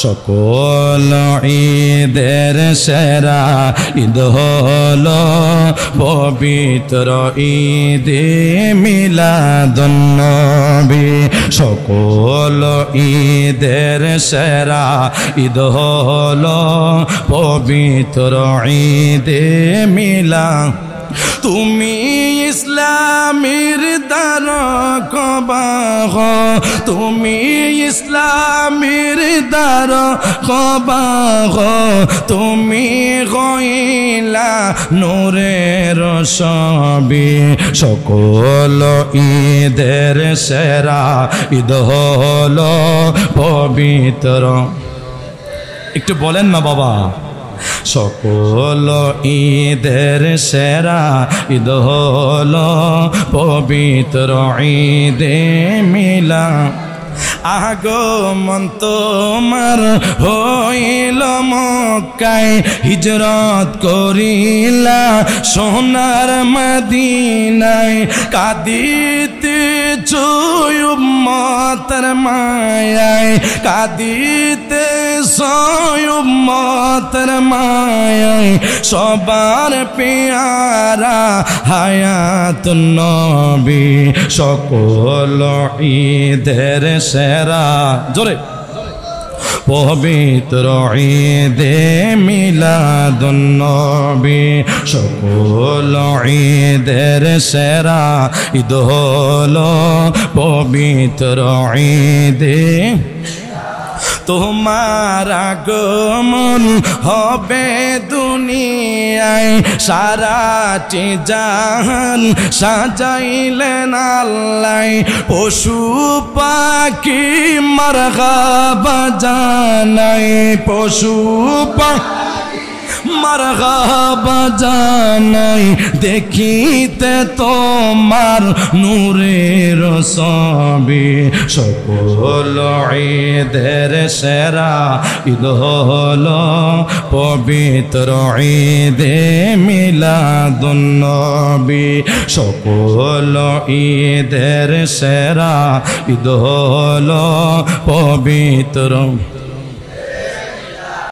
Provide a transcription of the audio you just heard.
সকল ঈদের সেরা ঈদ হলো পবিত্র ঈদে মিলাদুন্নবী। সকল ঈদের সেরা ঈদ হলো পবিত্র ঈদে মিলাদ। তুমি ইসলামের দ্বারক বাহ, তুমি ইসলামের দ্বারক বাহ, তুমি হইলা নূরের ছবি। সকল ঈদের সেরা ঈদ হলো পবিত্র। একটু বলেন না বাবা। সকল ঈদের সেরা ঈদ হলো পবিত্র ঈদে মিলাদ। আগমন তোমার হইল মক্কায়, হিজরত করিলা সোনার মদিনায়। কাঁদিতেছ উম্মতের মায়ায়, কাঁদিতেছ উম্মতের মায়ায়। সবার পেয়ারা হায়াতুন নবী। সকল ঈদের সেরা জোরে পবিত্র ঈদে মিলাদুন্নবী। সকল ঈদের সেরা ঈদ হলো পবিত্র ঈদে। তোমার আগমন হবে দুনিয়ায়, সারাটি জাহান সাজাইলেন আল্লাহ। পশু পাখি মারহাবা জানাই, পশু পাখি মারহাবা জানাই। দেখিতে তোমার নূরের ছবি। সকল ঈদের সেরা ঈদ হলো পবিত্র ঈদে মিলাদুন্নবী। সকল ঈদের সেরা ঈদ হলো পবিত্র